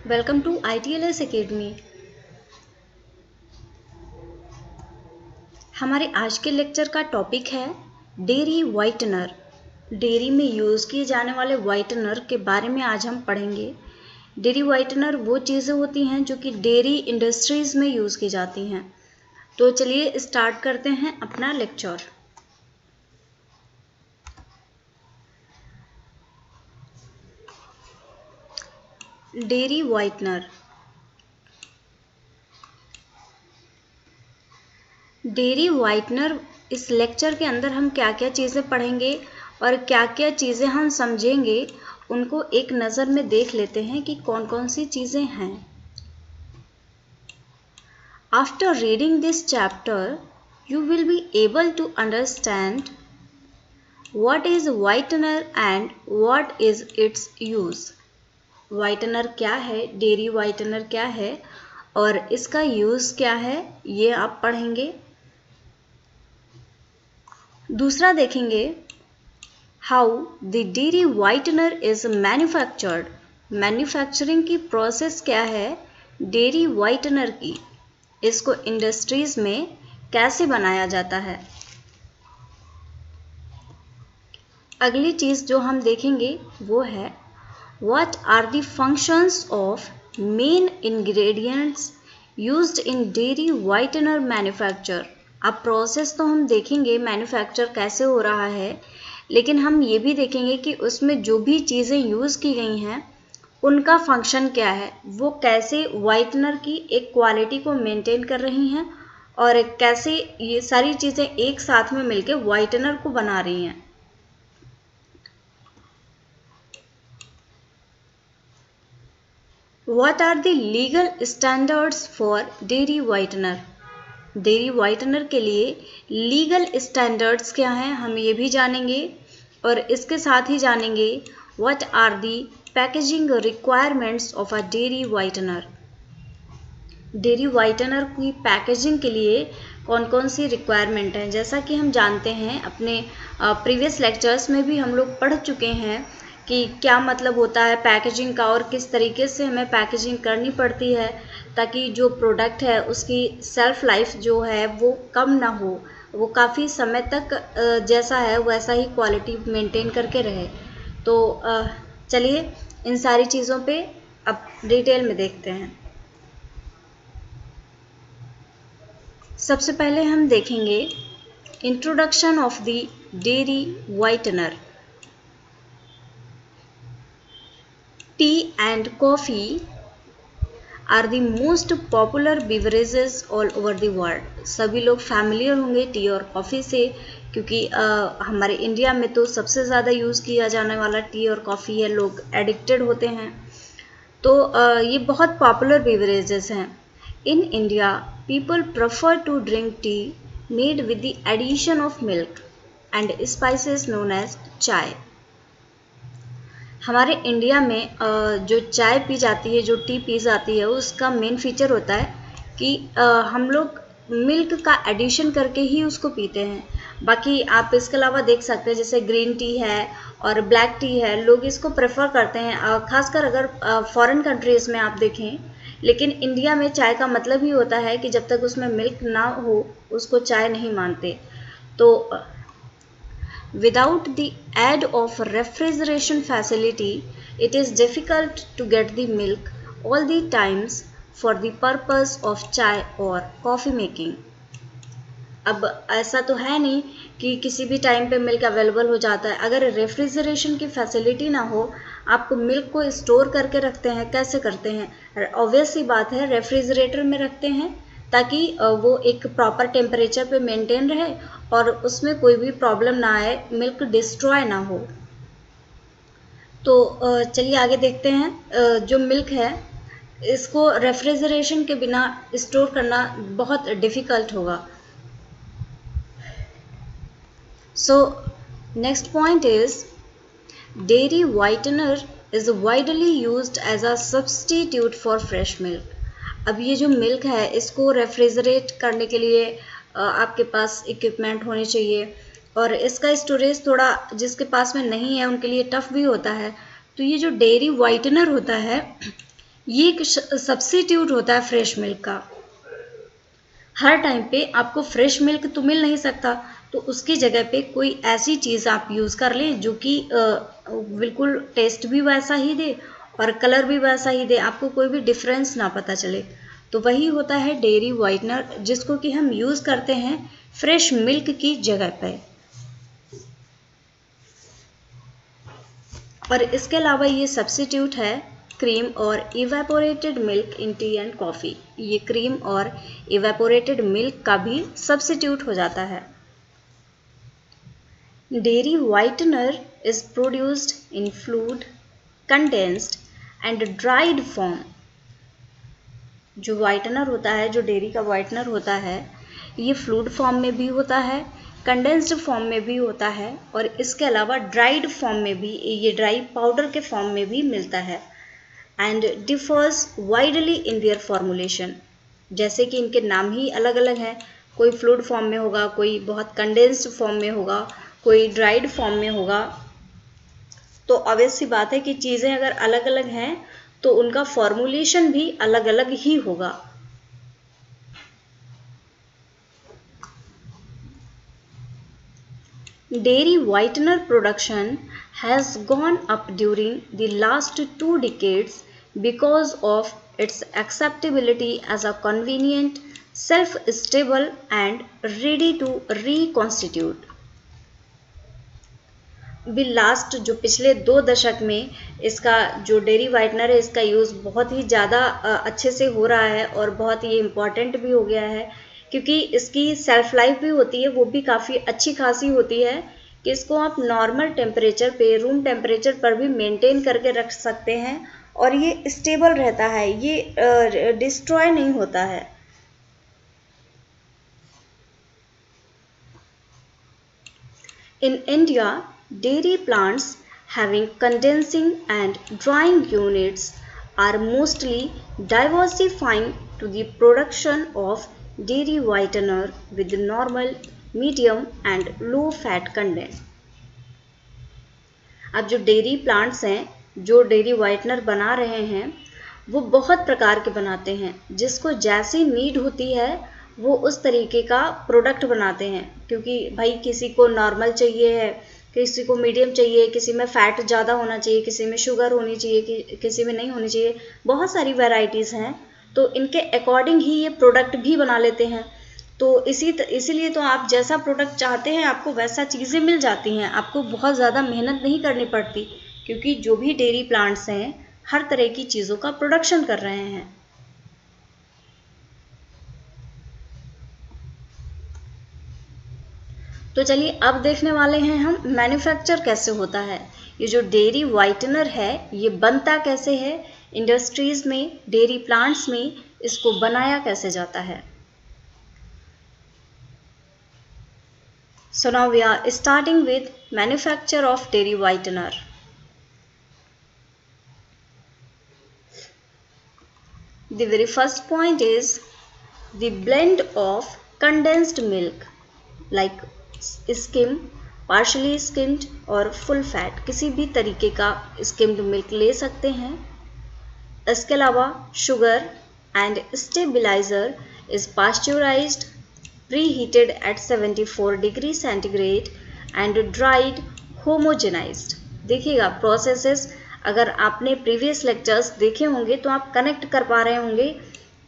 Welcome to ITLS academy. हमारे आज के लेक्चर का टॉपिक है डेयरी वाइटनर। डेयरी में यूज़ किए जाने वाले वाइटनर के बारे में आज हम पढ़ेंगे। डेयरी वाइटनर वो चीज़ें होती हैं जो कि डेयरी इंडस्ट्रीज़ में यूज़ की जाती हैं। तो चलिए स्टार्ट करते हैं अपना lecture. Dairy whitener. Dairy whitener इस लेक्चर के अंदर हम क्या क्या चीज़ें पढ़ेंगे और क्या क्या चीज़ें हम समझेंगे, उनको एक नज़र में देख लेते हैं कि कौन कौन सी चीज़ें हैं। After reading this chapter, you will be able to understand what is whitener and what is its use. Whitener क्या है, डेयरी वाइटनर क्या है और इसका यूज़ क्या है, ये आप पढ़ेंगे। दूसरा देखेंगे how the dairy whitener is manufactured. Manufacturing की प्रोसेस क्या है डेयरी वाइटनर की, इसको इंडस्ट्रीज में कैसे बनाया जाता है। अगली चीज़ जो हम देखेंगे वो है what are the functions of main ingredients used in dairy whitener manufacture. अब प्रोसेस तो हम देखेंगे मैन्युफैक्चर कैसे हो रहा है, लेकिन हम ये भी देखेंगे कि उसमें जो भी चीज़ें यूज़ की गई हैं उनका फंक्शन क्या है, वो कैसे वाइटनर की एक क्वालिटी को मेंटेन कर रही हैं और कैसे ये सारी चीज़ें एक साथ में मिलकर वाइटनर को बना रही हैं। What are the legal standards for dairy whitener? Dairy whitener के लिए लीगल स्टैंडर्ड्स क्या हैं हम ये भी जानेंगे और इसके साथ ही जानेंगे what are the packaging requirements of a dairy whitener. Dairy whitener की पैकेजिंग के लिए कौन कौन सी रिक्वायरमेंट हैं, जैसा कि हम जानते हैं अपने प्रीवियस लेक्चर्स में भी हम लोग पढ़ चुके हैं कि क्या मतलब होता है पैकेजिंग का और किस तरीके से हमें पैकेजिंग करनी पड़ती है ताकि जो प्रोडक्ट है उसकी सेल्फ लाइफ जो है वो कम ना हो, वो काफ़ी समय तक जैसा है वैसा ही क्वालिटी मेंटेन करके रहे। तो चलिए इन सारी चीज़ों पे अब डिटेल में देखते हैं। सबसे पहले हम देखेंगे introduction of the dairy whitener. Tea and coffee are the most popular beverages all over the world. सभी लोग फैमिलियर होंगे टी और कॉफ़ी से, क्योंकि हमारे इंडिया में तो सबसे ज़्यादा यूज़ किया जाने वाला टी और कॉफ़ी है, लोग एडिक्टेड होते हैं। तो ये बहुत पॉपुलर बिवरेजेस हैं। In India people prefer to drink tea made with the addition of milk and spices known as चाय। हमारे इंडिया में जो चाय पी जाती है, जो टी पी जाती है, उसका मेन फीचर होता है कि हम लोग मिल्क का एडिशन करके ही उसको पीते हैं। बाकी आप इसके अलावा देख सकते हैं जैसे ग्रीन टी है और ब्लैक टी है, लोग इसको प्रेफर करते हैं, खासकर अगर फॉरेन कंट्रीज़ में आप देखें। लेकिन इंडिया में चाय का मतलब ही होता है कि जब तक उसमें मिल्क ना हो उसको चाय नहीं मानते। तो without the aid of refrigeration facility, it is difficult to get the milk all the times for the purpose of chai or coffee making. अब ऐसा तो है नहीं कि किसी भी टाइम पे मिल्क अवेलेबल हो जाता है। अगर रेफ्रिजरेशन की फैसिलिटी ना हो, आप मिल्क को स्टोर करके रखते हैं, कैसे करते हैं? ऑब्वियस सी बात है, रेफ्रिजरेटर में रखते हैं ताकि वो एक प्रॉपर टेम्परेचर पे मेंटेन रहे और उसमें कोई भी प्रॉब्लम ना आए, मिल्क डिस्ट्रॉय ना हो। तो चलिए आगे देखते हैं। जो मिल्क है इसको रेफ्रिजरेशन के बिना स्टोर करना बहुत डिफ़िकल्ट होगा। So next point is dairy whitener is widely used as a substitute for fresh milk. अब ये जो मिल्क है इसको रेफ्रिजरेट करने के लिए आपके पास इक्विपमेंट होने चाहिए और इसका स्टोरेज थोड़ा जिसके पास में नहीं है उनके लिए टफ भी होता है। तो ये जो डेयरी वाइटनर होता है ये एक सब्स्टिट्यूट होता है फ्रेश मिल्क का। हर टाइम पे आपको फ्रेश मिल्क तो मिल नहीं सकता, तो उसकी जगह पे कोई ऐसी चीज़ आप यूज़ कर लें जो कि बिल्कुल टेस्ट भी वैसा ही दे और कलर भी वैसा ही दे, आपको कोई भी डिफरेंस ना पता चले। तो वही होता है डेयरी वाइटनर, जिसको कि हम यूज़ करते हैं फ्रेश मिल्क की जगह पे। और इसके अलावा ये सब्स्टिट्यूट है क्रीम और evaporated milk in T and coffee. ये क्रीम और इवेपोरेटेड मिल्क का भी सब्स्टिट्यूट हो जाता है। Dairy whitener is produced in fluid, condensed and dried form. जो वाइटनर होता है, जो डेयरी का वाइटनर होता है, ये फ्लूइड फॉर्म में भी होता है, कंडेंस्ड फॉर्म में भी होता है और इसके अलावा ड्राइड फॉर्म में भी, ये ड्राई पाउडर के फॉर्म में भी मिलता है। And differs widely in their formulation. जैसे कि इनके नाम ही अलग अलग हैं, कोई फ्लूइड फॉर्म में होगा, कोई बहुत कंडेंस्ड फॉर्म में होगा, कोई ड्राइड फॉर्म में होगा। तो ऑब्वियस सी बात है कि चीज़ें अगर अलग अलग हैं तो उनका फॉर्मुलेशन भी अलग अलग ही होगा। Dairy whitener production has gone up during the last 2 decades because of its acceptability as a convenient, self-stable and ready to reconstitute. भी लास्ट जो पिछले 2 दशक में इसका जो डेयरी वाइटनर है, इसका यूज़ बहुत ही ज़्यादा अच्छे से हो रहा है और बहुत ये इम्पॉर्टेंट भी हो गया है, क्योंकि इसकी सेल्फ लाइफ भी होती है, वो भी काफ़ी अच्छी खासी होती है कि इसको आप नॉर्मल टेम्परेचर पे, रूम टेम्परेचर पर भी मेंटेन करके रख सकते हैं और ये स्टेबल रहता है, ये डिस्ट्रॉय नहीं होता है। In India, dairy plants having condensing and drying units are mostly diversifying to the production of dairy whitener with normal, medium and low fat content. अब जो डेयरी प्लांट्स हैं, जो डेयरी वाइटनर बना रहे हैं, वो बहुत प्रकार के बनाते हैं, जिसको जैसी नीड होती है वो उस तरीके का प्रोडक्ट बनाते हैं। क्योंकि भाई किसी को नॉर्मल चाहिए है, किसी को मीडियम चाहिए, किसी में फ़ैट ज़्यादा होना चाहिए, किसी में शुगर होनी चाहिए, किसी में नहीं होनी चाहिए, बहुत सारी वैरायटीज़ हैं। तो इनके अकॉर्डिंग ही ये प्रोडक्ट भी बना लेते हैं। तो इसीलिए तो आप जैसा प्रोडक्ट चाहते हैं आपको वैसा चीज़ें मिल जाती हैं, आपको बहुत ज़्यादा मेहनत नहीं करनी पड़ती, क्योंकि जो भी डेयरी प्लांट्स हैं हर तरह की चीज़ों का प्रोडक्शन कर रहे हैं। तो चलिए अब देखने वाले हैं हम मैन्युफैक्चर कैसे होता है। ये जो डेयरी वाइटनर है ये बनता कैसे है, इंडस्ट्रीज़ में, डेयरी प्लांट्स में इसको बनाया कैसे जाता है। So now we are starting with manufacture of dairy whitener. The very first point is the blend of condensed milk like skim, partially skimmed और full fat, किसी भी तरीके का skimmed milk ले सकते हैं। इसके अलावा sugar and stabilizer is pasteurized, preheated at 74 degree centigrade and dried, homogenized। देखिएगा प्रोसेसेस, अगर आपने प्रीवियस लेक्चर्स देखे होंगे तो आप कनेक्ट कर पा रहे होंगे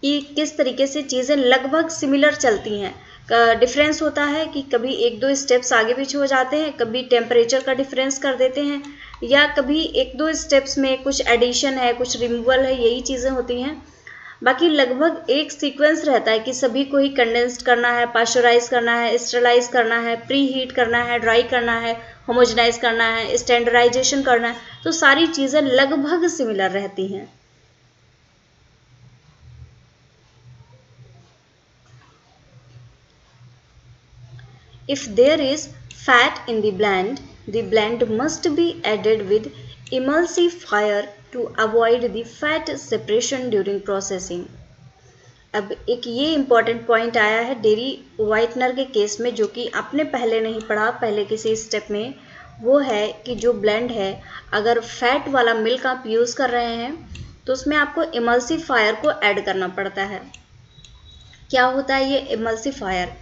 कि किस तरीके से चीज़ें लगभग सिमिलर चलती हैं। डिफरेंस होता है कि कभी 1-2 स्टेप्स आगे पीछे हो जाते हैं, कभी टेम्परेचर का डिफरेंस कर देते हैं, या कभी 1-2 स्टेप्स में कुछ एडिशन है, कुछ रिमूवल है, यही चीज़ें होती हैं। बाकी लगभग एक सीक्वेंस रहता है कि सभी को ही कंडेंस्ड करना है, पास्चराइज करना है, स्टरलाइज करना है, प्री हीट करना है, ड्राई करना है, होमोजेनाइज करना है, स्टैंडर्डाइजेशन करना है। तो सारी चीज़ें लगभग सिमिलर रहती हैं। If there is fat in the blend must be added with emulsifier to avoid the fat separation during processing. अब एक ये इम्पॉर्टेंट पॉइंट आया है डेयरी वाइटनर के केस में, जो कि आपने पहले नहीं पढ़ा पहले किसी स्टेप में, वो है कि जो ब्लेंड है, अगर फैट वाला मिल्क आप यूज़ कर रहे हैं तो उसमें आपको इमल्सिफायर को ऐड करना पड़ता है। क्या होता है ये इमल्सिफायर?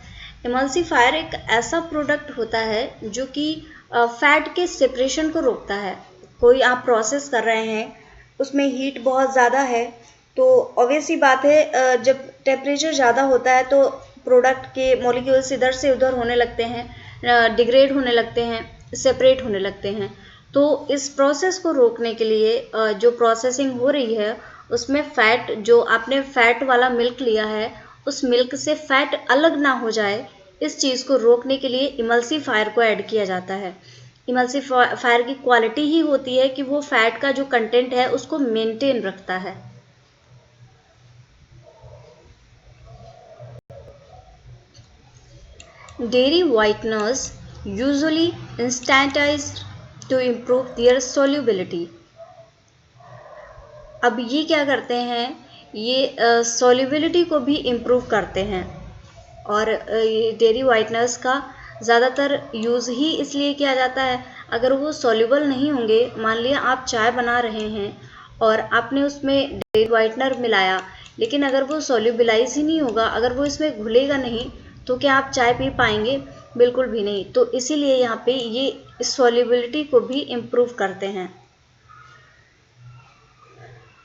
इमल्सिफायर एक ऐसा प्रोडक्ट होता है जो कि फैट के सेपरेशन को रोकता है। कोई आप प्रोसेस कर रहे हैं, उसमें हीट बहुत ज़्यादा है, तो ऑब्वियस सी बात है जब टेम्परेचर ज़्यादा होता है तो प्रोडक्ट के मॉलिक्यूल्स इधर से उधर होने लगते हैं, डिग्रेड होने लगते हैं, सेपरेट होने लगते हैं। तो इस प्रोसेस को रोकने के लिए जो प्रोसेसिंग हो रही है उसमें फैट, जो आपने फैट वाला मिल्क लिया है उस मिल्क से फैट अलग ना हो जाए, इस चीज़ को रोकने के लिए इमल्सिफायर को ऐड किया जाता है। इमल्सिफायर की क्वालिटी ही होती है कि वो फैट का जो कंटेंट है उसको मेंटेन रखता है। Dairy whiteners usually instantized to improve their solubility. अब ये क्या करते हैं, ये solubility को भी improve करते हैं। और डेयरी वाइटनर्स का ज़्यादातर यूज़ ही इसलिए किया जाता है, अगर वो सॉल्युबल नहीं होंगे, मान लिया आप चाय बना रहे हैं और आपने उसमें डेयरी वाइटनर मिलाया, लेकिन अगर वो सॉल्युबलाइज ही नहीं होगा, अगर वो इसमें घुलेगा नहीं, तो क्या आप चाय पी पाएंगे? बिल्कुल भी नहीं। तो इसीलिए यहाँ पे ये इस सॉल्युबिलिटी को भी इम्प्रूव करते हैं।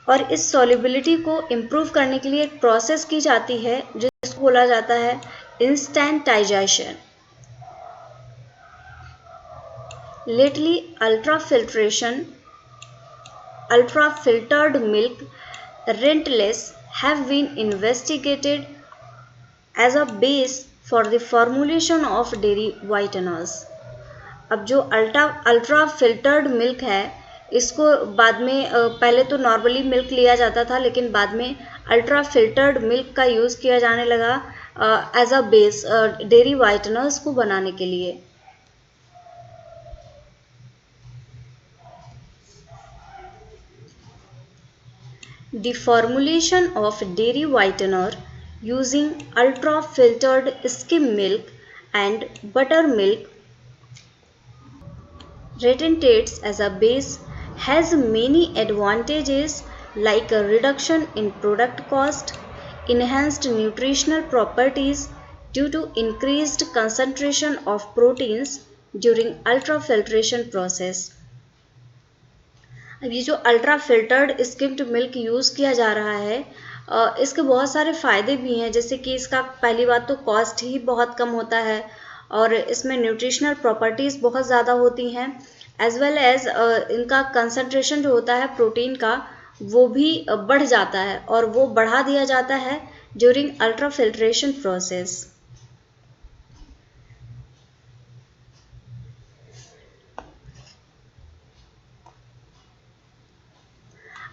और इस सॉल्युबिलिटी को इम्प्रूव करने के लिए एक प्रोसेस की जाती है जिसको बोला जाता है इंस्टेंटाइजेशन। Lately, ultra filtered milk rentless have been investigated as a base for the formulation of dairy whiteners. अब जो अल्ट्रा फिल्टर्ड मिल्क है, इसको बाद में पहले तो नॉर्मली मिल्क लिया जाता था, लेकिन बाद में अल्ट्रा फिल्टर्ड मिल्क का यूज़ किया जाने लगा एज अ बेस डेयरी वाइटनर्स को बनाने के लिए। The formulation of dairy whitener using ultra filtered skim milk and buttermilk retentates as a base has many advantages like a reduction in product cost, enhanced nutritional properties due to increased concentration of proteins during ultrafiltration process. अब ये जो ultra filtered skimmed milk use किया जा रहा है, इसके बहुत सारे फ़ायदे भी हैं, जैसे कि इसका पहली बात तो कॉस्ट ही बहुत कम होता है और इसमें न्यूट्रिशनल प्रॉपर्टीज़ बहुत ज़्यादा होती हैं, एज वेल एज इनका कंसंट्रेशन जो होता है प्रोटीन का वो भी बढ़ जाता है और वो बढ़ा दिया जाता है ड्यूरिंग अल्ट्रा फिल्ट्रेशन प्रोसेस।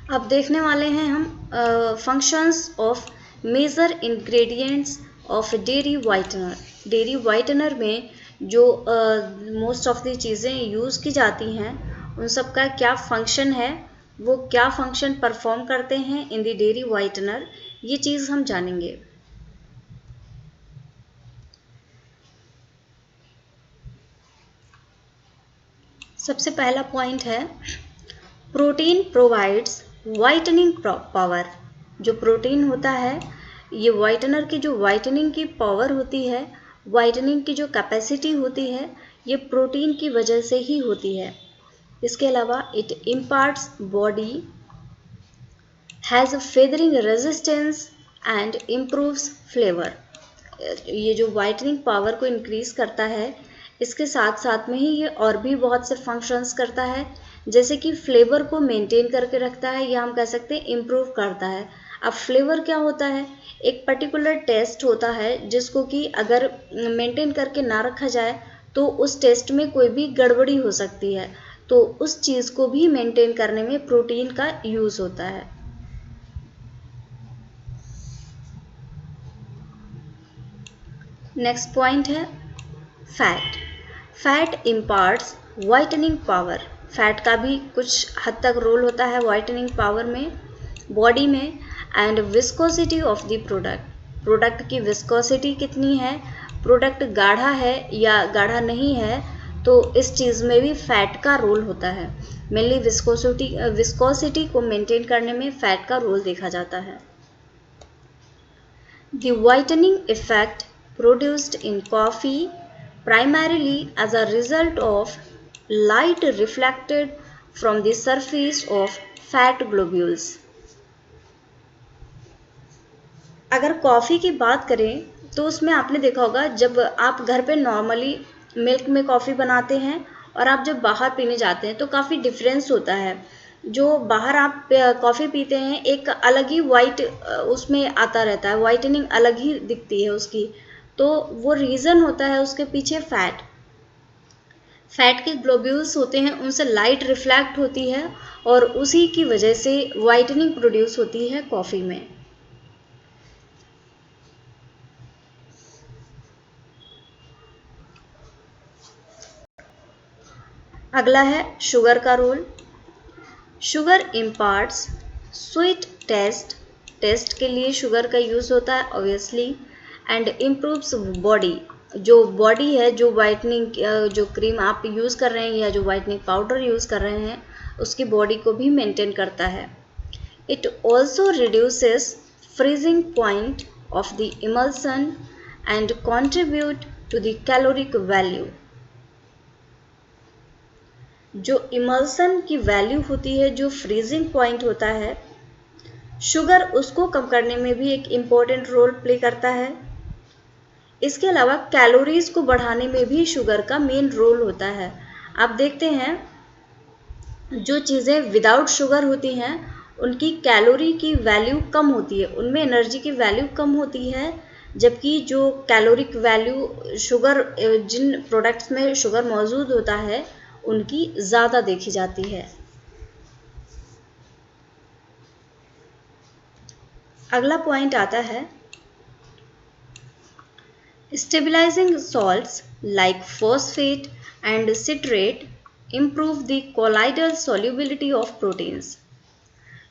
अब देखने वाले हैं हम functions of major ingredients of dairy whitener. Dairy whitener में जो मोस्ट ऑफ दी चीज़ें यूज़ की जाती हैं उन सब का क्या फंक्शन है, वो क्या फंक्शन परफॉर्म करते हैं इन द डेयरी वाइटनर, ये चीज़ हम जानेंगे। सबसे पहला पॉइंट है प्रोटीन प्रोवाइड्स वाइटनिंग पावर। जो प्रोटीन होता है, ये वाइटनर की जो वाइटनिंग की पावर होती है, वाइटनिंग की जो कैपेसिटी होती है, ये प्रोटीन की वजह से ही होती है। इसके अलावा it imparts body has a feathering resistance and improves flavour. ये जो वाइटनिंग पावर को इंक्रीज करता है, इसके साथ साथ में ही ये और भी बहुत से फंक्शंस करता है, जैसे कि फ्लेवर को मेंटेन करके रखता है, या हम कह सकते हैं इम्प्रूव करता है। अब फ्लेवर क्या होता है? एक पर्टिकुलर टेस्ट होता है जिसको कि अगर मेंटेन करके ना रखा जाए तो उस टेस्ट में कोई भी गड़बड़ी हो सकती है, तो उस चीज़ को भी मेंटेन करने में प्रोटीन का यूज़ होता है। नेक्स्ट पॉइंट है fat. Fat imparts whitening power. Fat का भी कुछ हद तक रोल होता है वाइटनिंग पावर में, बॉडी में। And viscosity of the product. Product की विस्कोसिटी कितनी है, प्रोडक्ट गाढ़ा है या गाढ़ा नहीं है, तो इस चीज़ में भी फैट का रोल होता है। मेनली विस्कोसिटी को मेंटेन करने में फैट का रोल देखा जाता है। The whitening effect produced in coffee primarily as a result of light reflected from the surface of fat globules. अगर कॉफ़ी की बात करें तो उसमें आपने देखा होगा, जब आप घर पे नॉर्मली मिल्क में कॉफ़ी बनाते हैं और आप जब बाहर पीने जाते हैं तो काफ़ी डिफरेंस होता है। जो बाहर आप कॉफ़ी पीते हैं एक अलग ही वाइट उसमें आता रहता है, वाइटनिंग अलग ही दिखती है उसकी। तो वो रीज़न होता है उसके पीछे फैट के ग्लोब्यूल्स होते हैं, उनसे लाइट रिफ्लेक्ट होती है और उसी की वजह से वाइटनिंग प्रोड्यूस होती है कॉफ़ी में। अगला है शुगर का रोल। शुगर इम्पार्ट्स स्वीट टेस्ट के लिए शुगर का यूज़ होता है ऑब्वियसली, एंड इम्प्रूव्स बॉडी। जो बॉडी है, जो वाइटनिंग जो क्रीम आप यूज़ कर रहे हैं या जो वाइटनिंग पाउडर यूज़ कर रहे हैं उसकी बॉडी को भी मेंटेन करता है। It also reduces freezing point of the emulsion and contribute to the caloric value. जो इमल्सन की वैल्यू होती है, जो फ्रीजिंग पॉइंट होता है, शुगर उसको कम करने में भी एक इम्पॉर्टेंट रोल प्ले करता है। इसके अलावा कैलोरीज को बढ़ाने में भी शुगर का मेन रोल होता है। आप देखते हैं जो चीज़ें विदाउट शुगर होती हैं उनकी कैलोरी की वैल्यू कम होती है, उनमें एनर्जी की वैल्यू कम होती है, जबकि जो कैलोरिक वैल्यू शुगर, जिन प्रोडक्ट्स में शुगर मौजूद होता है उनकी ज़्यादा देखी जाती है। अगला पॉइंट आता है stabilising salts like phosphate and citrate improve the colloidal solubility of proteins।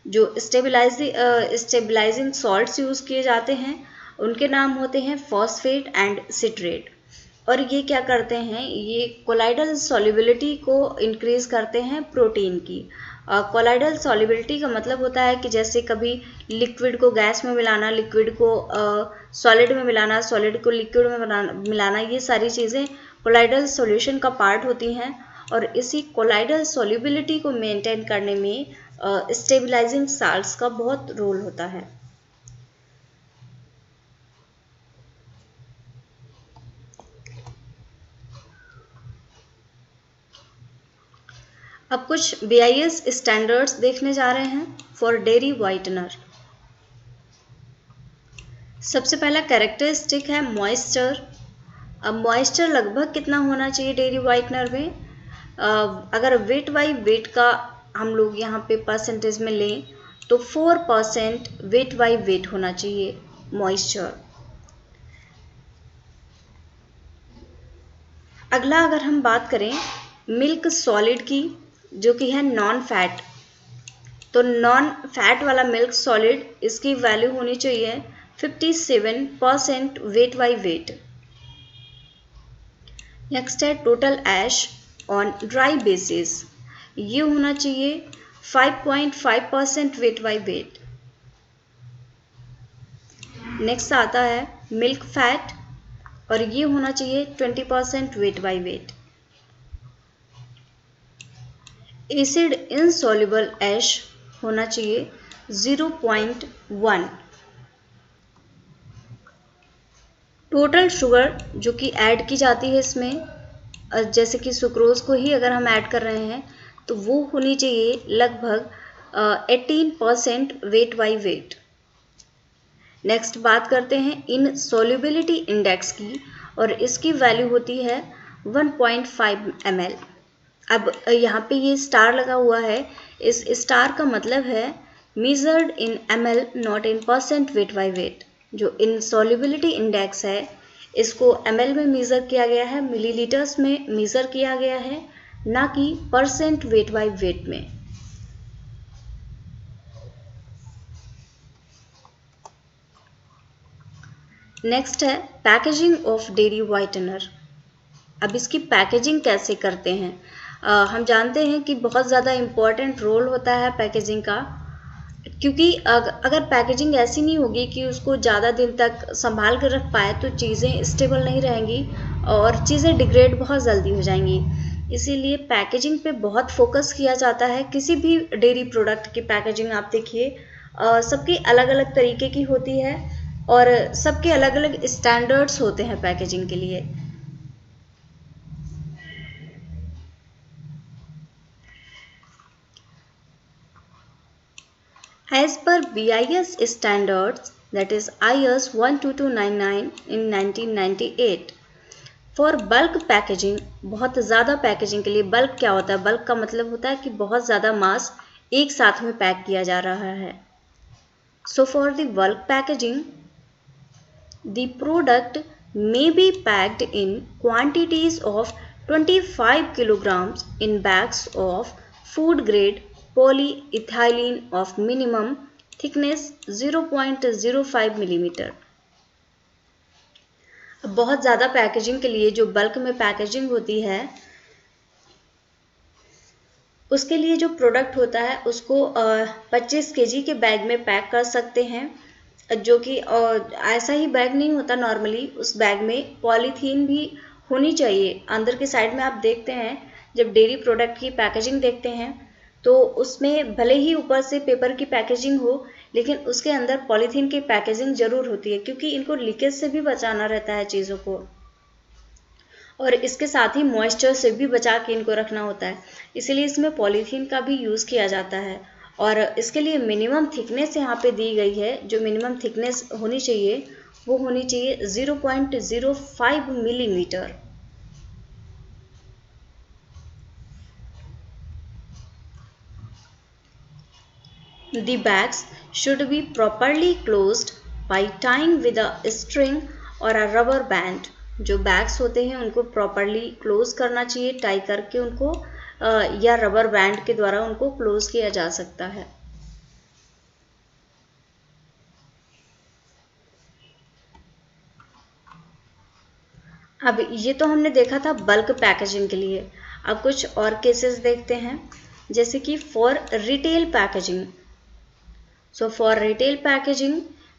जो स्टेबलाइजिंग सॉल्ट्स यूज़ किए जाते हैं उनके नाम होते हैं फॉस्फेट एंड सिट्रेट, और ये क्या करते हैं, ये कोलाइडल सॉल्युबिलिटी को इंक्रीज करते हैं प्रोटीन की। कोलाइडल सॉल्युबिलिटी का मतलब होता है कि जैसे कभी लिक्विड को गैस में मिलाना, लिक्विड को सॉलिड में मिलाना, सॉलिड को लिक्विड में मिलाना, ये सारी चीज़ें कोलाइडल सॉल्यूशन का पार्ट होती हैं, और इसी कोलाइडल सॉल्युबिलिटी को मेंटेन करने में स्टेबलाइजिंग साल्ट्स का बहुत रोल होता है। अब कुछ BIS स्टैंडर्ड्स देखने जा रहे हैं फॉर डेयरी वाइटनर। सबसे पहला कैरेक्टरिस्टिक है मॉइस्चर। अब मॉइस्चर लगभग कितना होना चाहिए डेयरी वाइटनर में, अगर वेट बाई वेट का हम लोग यहाँ पे परसेंटेज में लें तो 4% वेट बाई वेट होना चाहिए मॉइस्चर। अगला अगर हम बात करें मिल्क सॉलिड की, जो कि है नॉन फैट, तो नॉन फैट वाला मिल्क सॉलिड, इसकी वैल्यू होनी चाहिए 57% वेट बाई वेट। नेक्स्ट है total ash on dry basis, ये होना चाहिए 5.5% वेट बाई वेट। नेक्स्ट आता है मिल्क फैट, और ये होना चाहिए 20% weight by weight. Acid insoluble ash होना चाहिए 0.1। टोटल शुगर जो कि ऐड की जाती है इसमें, जैसे कि सुक्रोज को ही अगर हम ऐड कर रहे हैं तो वो होनी चाहिए लगभग 18% वेट बाई वेट। नेक्स्ट बात करते हैं इन सोल्युबिलिटी इंडेक्स की, और इसकी वैल्यू होती है 1.5 ml। अब यहाँ पे ये स्टार लगा हुआ है, इस स्टार का मतलब है measured in ml not in percent weight by weight। जो insolubility index है इसको ml में मेज़र किया गया है, मिलीलीटर्स में मेज़र किया गया है, ना कि परसेंट वेट बाई वेट में। नेक्स्ट है पैकेजिंग ऑफ डेयरी वाइटनर। अब इसकी पैकेजिंग कैसे करते हैं? हम जानते हैं कि बहुत ज़्यादा इम्पोर्टेंट रोल होता है पैकेजिंग का, क्योंकि अगर पैकेजिंग ऐसी नहीं होगी कि उसको ज़्यादा दिन तक संभाल कर रख पाए तो चीज़ें स्टेबल नहीं रहेंगी और चीज़ें डिग्रेड बहुत जल्दी हो जाएंगी। इसीलिए पैकेजिंग पे बहुत फोकस किया जाता है। किसी भी डेयरी प्रोडक्ट की पैकेजिंग आप देखिए, सबकी अलग अलग तरीके की होती है और सबके अलग अलग स्टैंडर्ड्स होते हैं पैकेजिंग के लिए। As per BIS standards, that is IS 12299 in 1998, for bulk packaging, बहुत ज़्यादा पैकेजिंग के लिए, बल्क क्या होता है? बल्क का मतलब होता है कि बहुत ज़्यादा मास एक साथ में पैक किया जा रहा है। So for the bulk packaging, the product may be packed in quantities of 25 kilograms in bags of food grade polyethylene of minimum thickness 0.05 millimeter. बहुत ज़्यादा पैकेजिंग के लिए जो बल्क में पैकेजिंग होती है, उसके लिए जो प्रोडक्ट होता है उसको 25 केजी के बैग में पैक कर सकते हैं, जो कि ऐसा ही बैग नहीं होता नॉर्मली, उस बैग में पॉलीथीन भी होनी चाहिए। अंदर के साइड में आप देखते हैं, जब डेयरी प्रोडक्ट की पैकेजिंग देखते हैं तो उसमें भले ही ऊपर से पेपर की पैकेजिंग हो, लेकिन उसके अंदर पॉलीथीन की पैकेजिंग जरूर होती है, क्योंकि इनको लीकेज से भी बचाना रहता है चीज़ों को, और इसके साथ ही मॉइस्चर से भी बचा के इनको रखना होता है। इसीलिए इसमें पॉलीथीन का भी यूज़ किया जाता है। और इसके लिए मिनिमम थिकनेस यहाँ पे दी गई है। जो मिनिमम थिकनेस होनी चाहिए वो होनी चाहिए 0.05 millimetre. The bags should be properly closed by tying with a string or a rubber band. जो बैग्स होते हैं उनको प्रॉपरली क्लोज करना चाहिए, टाई करके उनको या रबर बैंड के द्वारा उनको क्लोज किया जा सकता है। अब ये तो हमने देखा था बल्क पैकेजिंग के लिए। अब कुछ और केसेस देखते हैं, जैसे कि for retail packaging. So for retail packaging,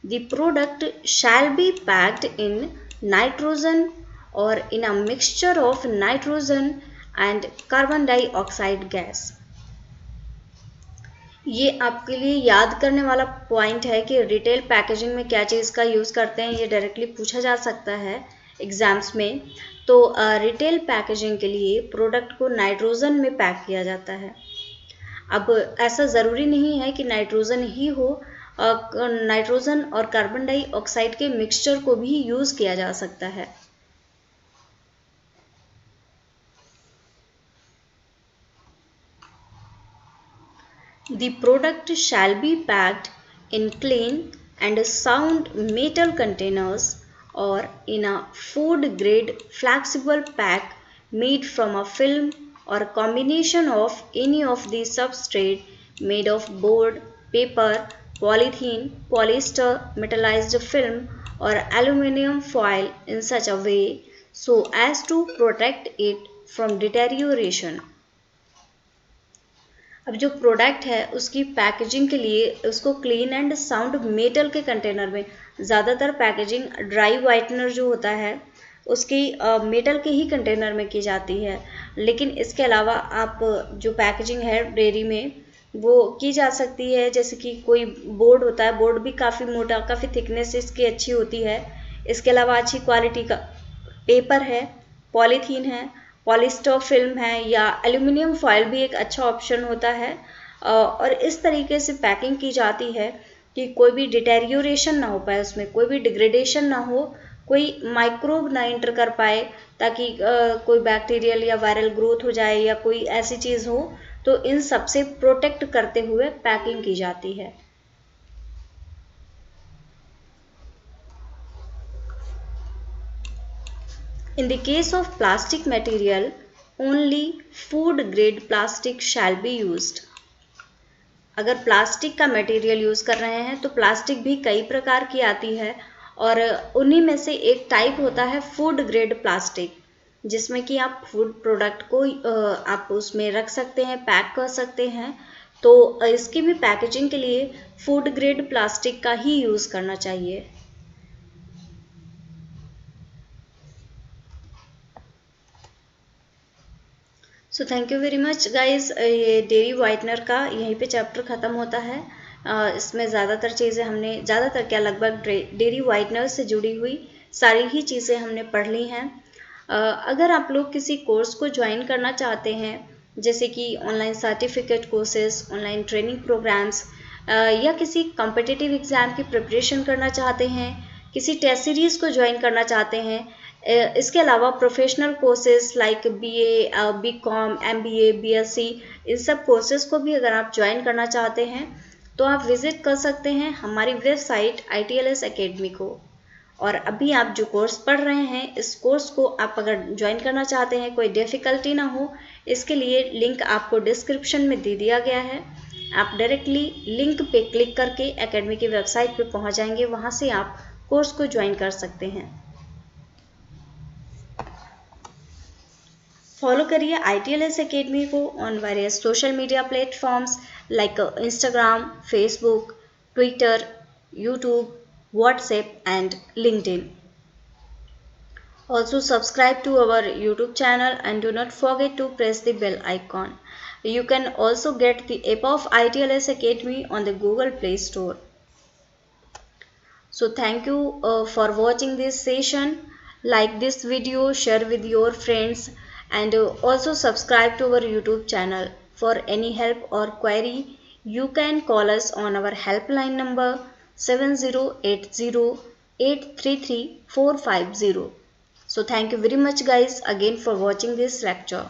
the product shall be packed in nitrogen or in a mixture of nitrogen and carbon dioxide gas. ये आपके लिए याद करने वाला पॉइंट है कि रिटेल पैकेजिंग में क्या चीज़ का यूज़ करते हैं, ये डायरेक्टली पूछा जा सकता है एग्जाम्स में। तो रिटेल पैकेजिंग के लिए प्रोडक्ट को नाइट्रोजन में पैक किया जाता है। अब ऐसा ज़रूरी नहीं है कि नाइट्रोजन ही हो, नाइट्रोजन और कार्बन डाइऑक्साइड के मिक्सचर को भी यूज़ किया जा सकता है। The product shall be packed in clean and sound metal containers or in a food grade flexible pack made from a film or a combination of any of the substrate made of board, paper, polythene, polyester, metallized film or aluminum foil in such a way so as to protect it from deterioration. अब जो product है उसकी packaging के लिए उसको clean and sound metal के container में, ज़्यादातर पैकेजिंग ड्राई वाइटनर जो होता है उसकी मेटल के ही कंटेनर में की जाती है, लेकिन इसके अलावा आप जो पैकेजिंग है डेयरी में वो की जा सकती है। जैसे कि कोई बोर्ड होता है, बोर्ड भी काफ़ी मोटा, काफ़ी थिकनेस इसकी अच्छी होती है। इसके अलावा अच्छी क्वालिटी का पेपर है, पॉलीथीन है, पॉलिस्टर फिल्म है, या एल्यूमिनियम फॉयल भी एक अच्छा ऑप्शन होता है। और इस तरीके से पैकिंग की जाती है कि कोई भी डिटेरियोरेशन ना हो पाए, उसमें कोई भी डिग्रेडेशन ना हो, कोई माइक्रोब ना इंटर कर पाए, ताकि कोई बैक्टीरियल या वायरल ग्रोथ हो जाए या कोई ऐसी चीज़ हो, तो इन सब से प्रोटेक्ट करते हुए पैकिंग की जाती है। In the case of plastic material, only food grade plastic shall be used. अगर प्लास्टिक का मटेरियल यूज़ कर रहे हैं तो प्लास्टिक भी कई प्रकार की आती है, और उन्हीं में से एक टाइप होता है फूड ग्रेड प्लास्टिक। जिसमें कि आप फूड प्रोडक्ट को आप उसमें रख सकते हैं, पैक कर सकते हैं। तो इसकी भी पैकेजिंग के लिए फूड ग्रेड प्लास्टिक का ही यूज़ करना चाहिए। So thank you very much guys. ये डेयरी वाइटनर का यहीं पे चैप्टर ख़त्म होता है। इसमें ज़्यादातर चीज़ें हमने, ज़्यादातर क्या, लगभग डेयरी वाइटनर से जुड़ी हुई सारी ही चीज़ें हमने पढ़ ली हैं। अगर आप लोग किसी कोर्स को ज्वाइन करना चाहते हैं, जैसे कि online certificate courses, online training programmes, या किसी कॉम्पिटिटिव एग्ज़ाम की प्रिपरेशन करना चाहते हैं, किसी टेस्ट सीरीज़ को ज्वाइन करना चाहते हैं, इसके अलावा professional courses like BA, BCom, MBA, BSc, इन सब कोर्सेज को भी अगर आप ज्वाइन करना चाहते हैं तो आप विज़िट कर सकते हैं हमारी वेबसाइट ITLS अकेडमी को। और अभी आप जो कोर्स पढ़ रहे हैं, इस कोर्स को आप अगर ज्वाइन करना चाहते हैं, कोई डिफ़िकल्टी ना हो, इसके लिए लिंक आपको डिस्क्रिप्शन में दे दिया गया है। आप डायरेक्टली लिंक पे क्लिक करके अकेडमी की वेबसाइट पे पहुंच जाएंगे, वहां से आप कोर्स को ज्वाइन कर सकते हैं। फॉलो करिए ITLS अकेडमी को on various social media platforms like Instagram, Facebook, Twitter, YouTube, WhatsApp and LinkedIn. Also subscribe to our YouTube channel and do not forget to press the bell icon. You can also get the app of ITLS Academy on the Google Play Store. So thank you for watching this session. Like this video, share with your friends, and also subscribe to our YouTube channel. For any help or query, you can call us on our helpline number 7080833450. So thank you very much guys again for watching this lecture.